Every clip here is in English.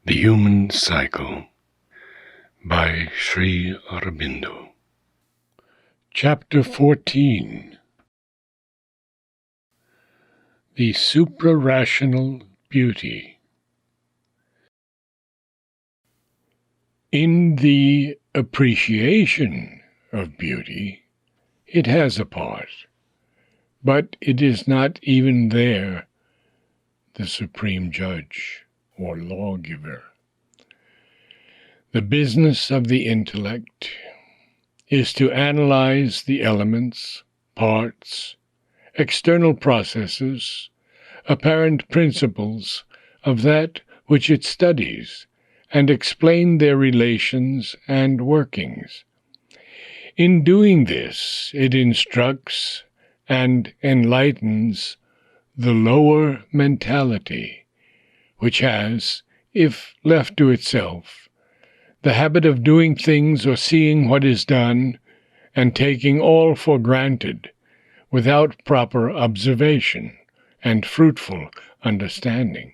The Human Cycle by Sri Aurobindo. Chapter 14. The Suprarational Beauty. In the appreciation of beauty, it has a part, but it is not even there the supreme judge or lawgiver. The business of the intellect is to analyze the elements, parts, external processes, apparent principles of that which it studies, and explain their relations and workings. In doing this, it instructs and enlightens the lower mentality, which has, if left to itself, the habit of doing things or seeing what is done and taking all for granted without proper observation and fruitful understanding.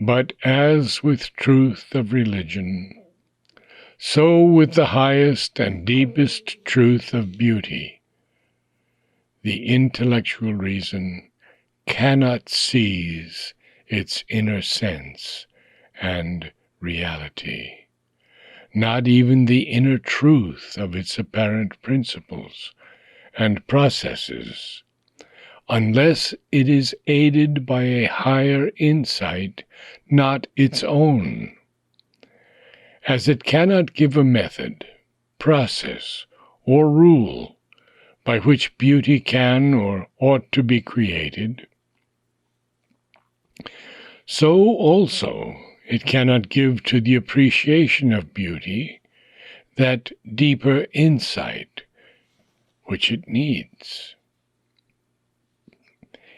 But as with truth of religion, so with the highest and deepest truth of beauty, the intellectual reason cannot seize its inner sense and reality, not even the inner truth of its apparent principles and processes, unless it is aided by a higher insight, not its own. As it cannot give a method, process, or rule by which beauty can or ought to be created, so also it cannot give to the appreciation of beauty that deeper insight which it needs.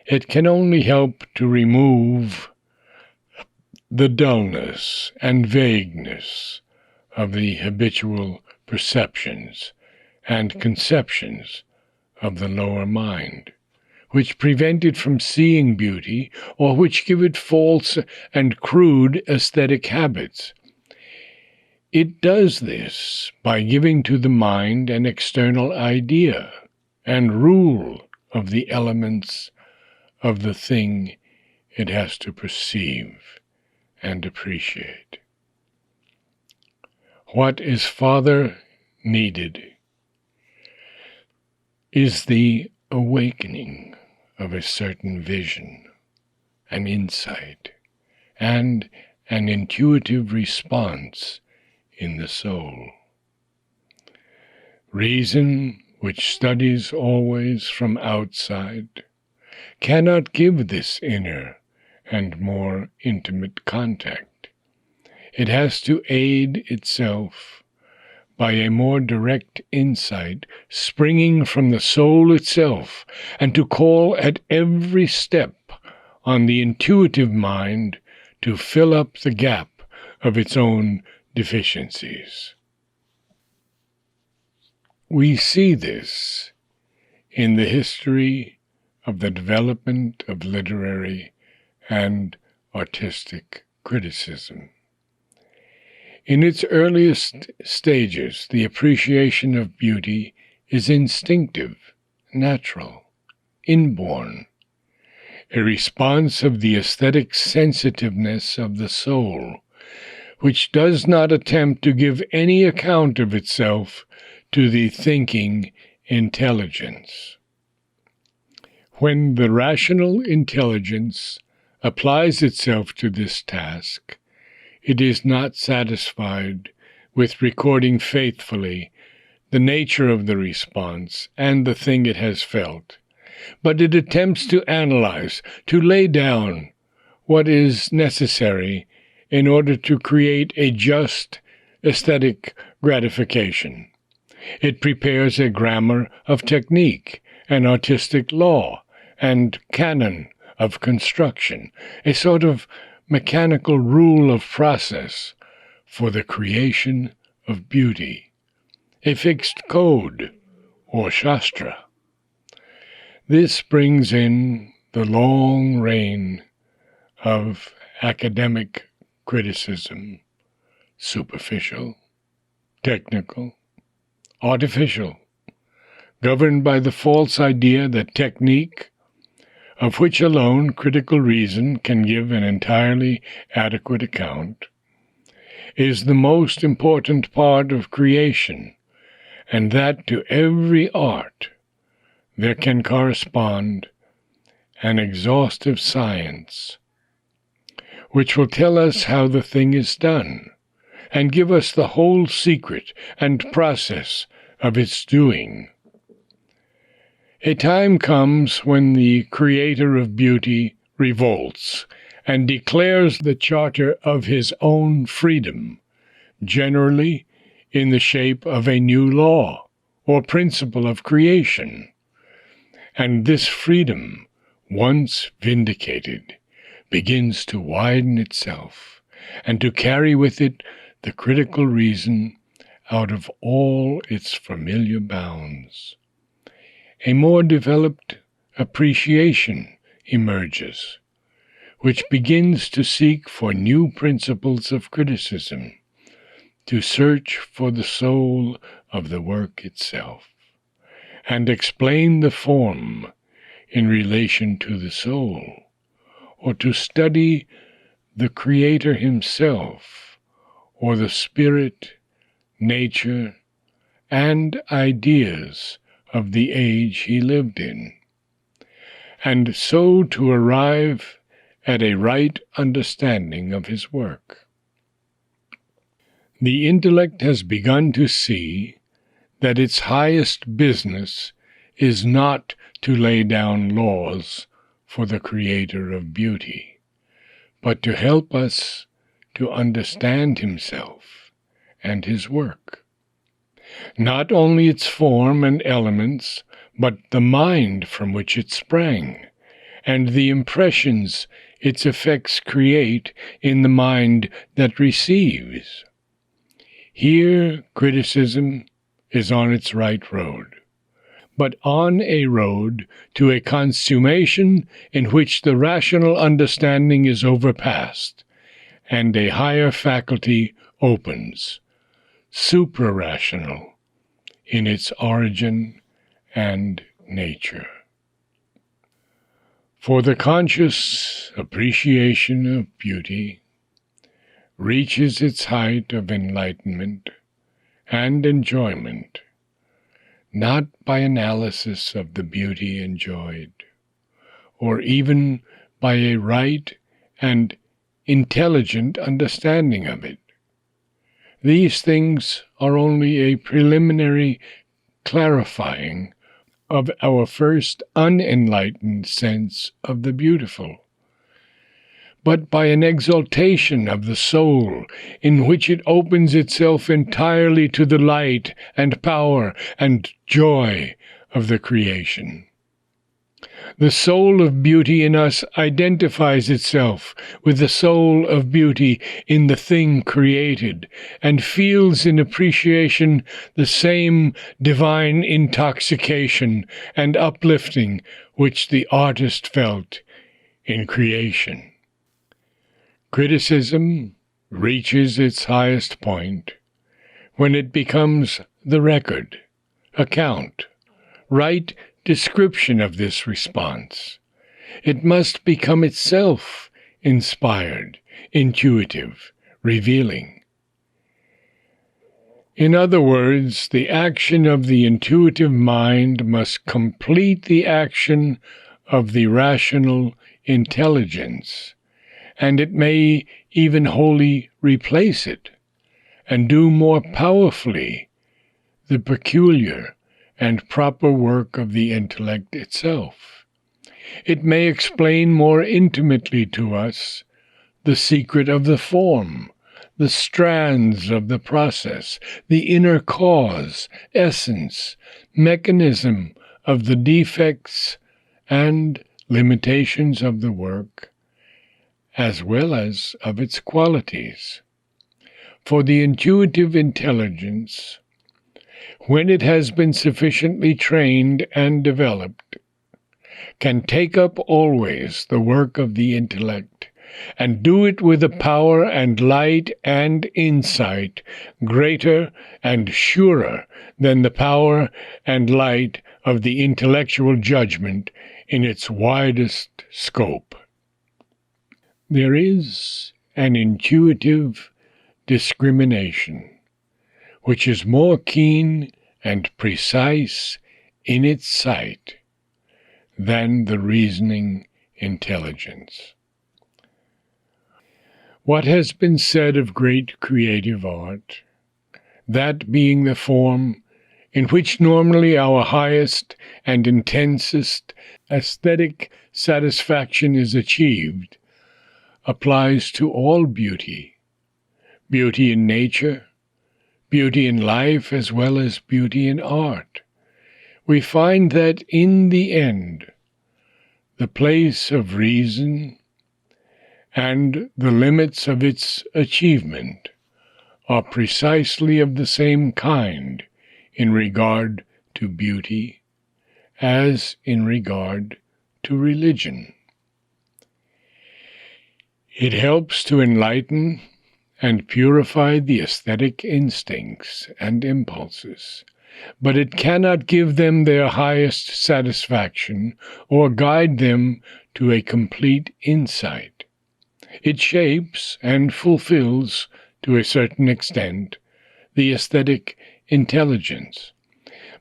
It can only help to remove the dullness and vagueness of the habitual perceptions and conceptions of the lower mind, which prevent it from seeing beauty, or which give it false and crude aesthetic habits. It does this by giving to the mind an external idea and rule of the elements of the thing it has to perceive and appreciate. What is farther needed is the awakening of a certain vision, an insight, and an intuitive response in the soul. Reason, which studies always from outside, cannot give this inner and more intimate contact. It has to aid itself by a more direct insight springing from the soul itself, and to call at every step on the intuitive mind to fill up the gap of its own deficiencies. We see this in the history of the development of literary and artistic criticism. In its earliest stages, the appreciation of beauty is instinctive, natural, inborn, a response of the aesthetic sensitiveness of the soul, which does not attempt to give any account of itself to the thinking intelligence. When the rational intelligence applies itself to this task, it is not satisfied with recording faithfully the nature of the response and the thing it has felt, but it attempts to analyze, to lay down what is necessary in order to create a just aesthetic gratification. It prepares a grammar of technique, an artistic law, and canon of construction, a sort of mechanical rule of process for the creation of beauty, a fixed code or shastra. This brings in the long reign of academic criticism, superficial, technical, artificial, governed by the false idea that technique, of which alone critical reason can give an entirely adequate account, is the most important part of creation, and that to every art there can correspond an exhaustive science, which will tell us how the thing is done, and give us the whole secret and process of its doing. A time comes when the Creator of beauty revolts and declares the charter of his own freedom, generally in the shape of a new law or principle of creation. And this freedom, once vindicated, begins to widen itself and to carry with it the critical reason out of all its familiar bounds. A more developed appreciation emerges, which begins to seek for new principles of criticism, to search for the soul of the work itself, and explain the form in relation to the soul, or to study the Creator himself, or the spirit, nature, and ideas of the age he lived in, and so to arrive at a right understanding of his work. The intellect has begun to see that its highest business is not to lay down laws for the Creator of beauty, but to help us to understand himself and his work. Not only its form and elements, but the mind from which it sprang, and the impressions its effects create in the mind that receives. Here criticism is on its right road, but on a road to a consummation in which the rational understanding is overpassed, and a higher faculty opens, suprarational in its origin and nature. For the conscious appreciation of beauty reaches its height of enlightenment and enjoyment, not by analysis of the beauty enjoyed, or even by a right and intelligent understanding of it. These things are only a preliminary clarifying of our first unenlightened sense of the beautiful, but by an exaltation of the soul in which it opens itself entirely to the light and power and joy of the creation. The soul of beauty in us identifies itself with the soul of beauty in the thing created, and feels in appreciation the same divine intoxication and uplifting which the artist felt in creation. Criticism reaches its highest point when it becomes the record, account, right description of this response. It must become itself inspired, intuitive, revealing. In other words, the action of the intuitive mind must complete the action of the rational intelligence, and it may even wholly replace it, and do more powerfully the peculiar and proper work of the intellect itself. It may explain more intimately to us the secret of the form, the strands of the process, the inner cause, essence, mechanism of the defects and limitations of the work, as well as of its qualities. For the intuitive intelligence, when it has been sufficiently trained and developed, can take up always the work of the intellect and do it with a power and light and insight greater and surer than the power and light of the intellectual judgment in its widest scope. There is an intuitive discrimination which is more keen and precise in its sight than the reasoning intelligence. What has been said of great creative art, that being the form in which normally our highest and intensest aesthetic satisfaction is achieved, applies to all beauty, beauty in nature, beauty in life, as well as beauty in art. We find that in the end, the place of reason and the limits of its achievement are precisely of the same kind in regard to beauty as in regard to religion. It helps to enlighten and purify the aesthetic instincts and impulses, but it cannot give them their highest satisfaction or guide them to a complete insight. It shapes and fulfills, to a certain extent, the aesthetic intelligence,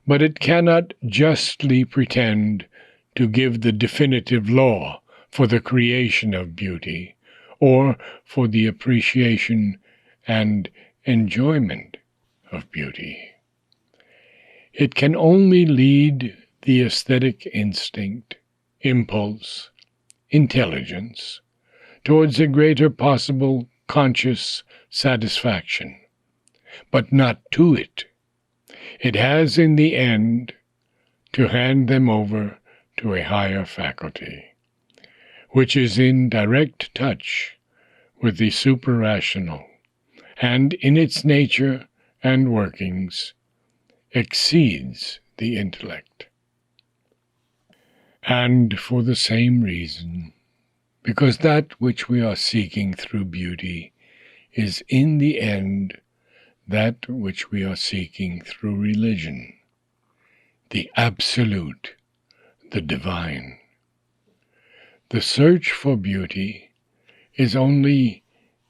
but it cannot justly pretend to give the definitive law for the creation of beauty, or for the appreciation and enjoyment of beauty. It can only lead the aesthetic instinct, impulse, intelligence towards a greater possible conscious satisfaction, but not to it. It has in the end to hand them over to a higher faculty, which is in direct touch with the superrational, and in its nature and workings exceeds the intellect. And for the same reason, because that which we are seeking through beauty is in the end that which we are seeking through religion, the absolute, the divine. The search for beauty is only,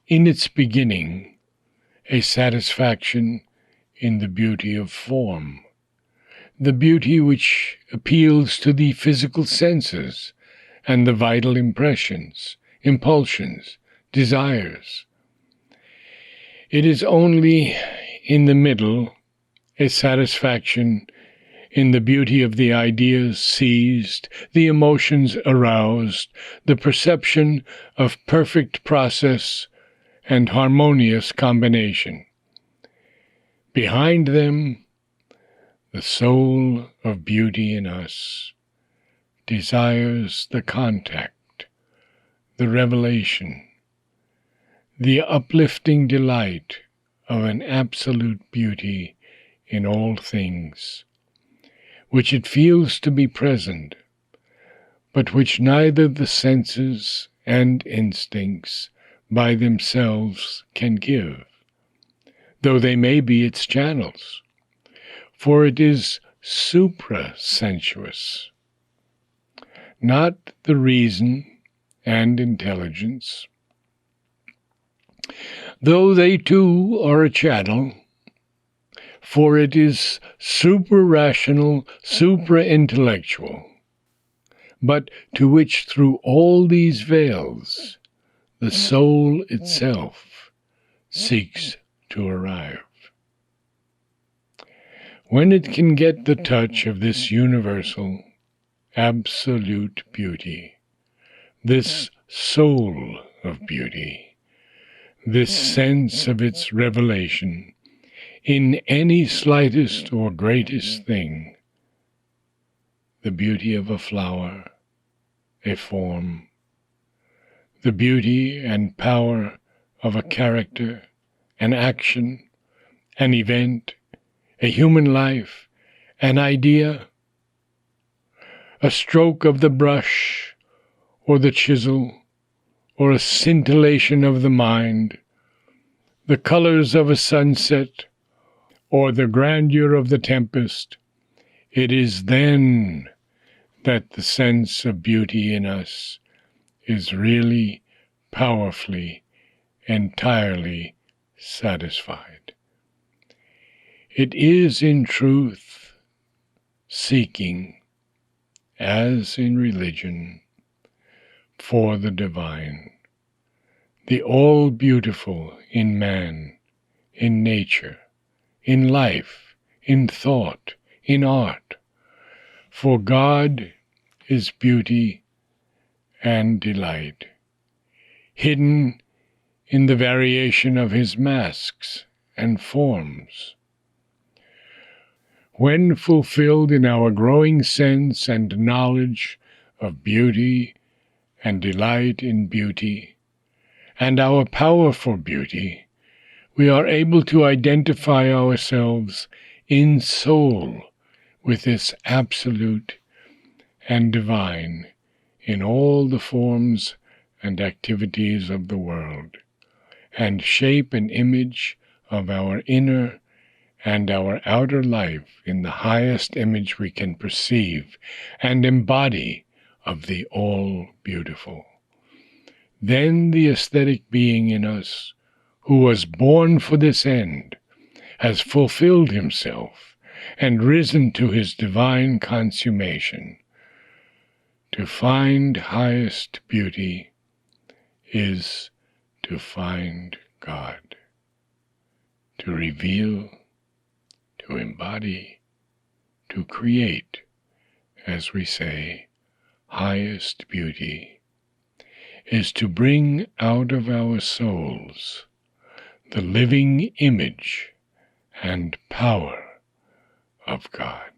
in its beginning, a satisfaction in the beauty of form, the beauty which appeals to the physical senses and the vital impressions, impulsions, desires. It is only in the middle a satisfaction in the beauty of the ideas seized, the emotions aroused, the perception of perfect process and harmonious combination. Behind them, the soul of beauty in us desires the contact, the revelation, the uplifting delight of an absolute beauty in all things, which it feels to be present, but which neither the senses and instincts by themselves can give, though they may be its channels, for it is supra-sensuous. Not the reason and intelligence, though they too are a channel, for it is supra-rational, supra-intellectual, but to which through all these veils the soul itself seeks to arrive. When it can get the touch of this universal, absolute beauty, this soul of beauty, this sense of its revelation in any slightest or greatest thing, the beauty of a flower, a form, the beauty and power of a character, an action, an event, a human life, an idea, a stroke of the brush or the chisel, or a scintillation of the mind, the colors of a sunset, or the grandeur of the tempest, it is then that the sense of beauty in us is really, powerfully, entirely satisfied. It is in truth seeking, as in religion, for the divine, the all-beautiful in man, in nature, in life, in thought, in art. For God is beauty and delight, hidden in the variation of his masks and forms. When fulfilled in our growing sense and knowledge of beauty and delight in beauty, and our power for beauty, we are able to identify ourselves in soul with this absolute and divine in all the forms and activities of the world, and shape an image of our inner and our outer life in the highest image we can perceive and embody of the all-beautiful. Then the aesthetic being in us, who was born for this end, has fulfilled himself and risen to his divine consummation. To find highest beauty is to find God, to reveal, to embody, to create, as we say, highest beauty, is to bring out of our souls the living image and power of God.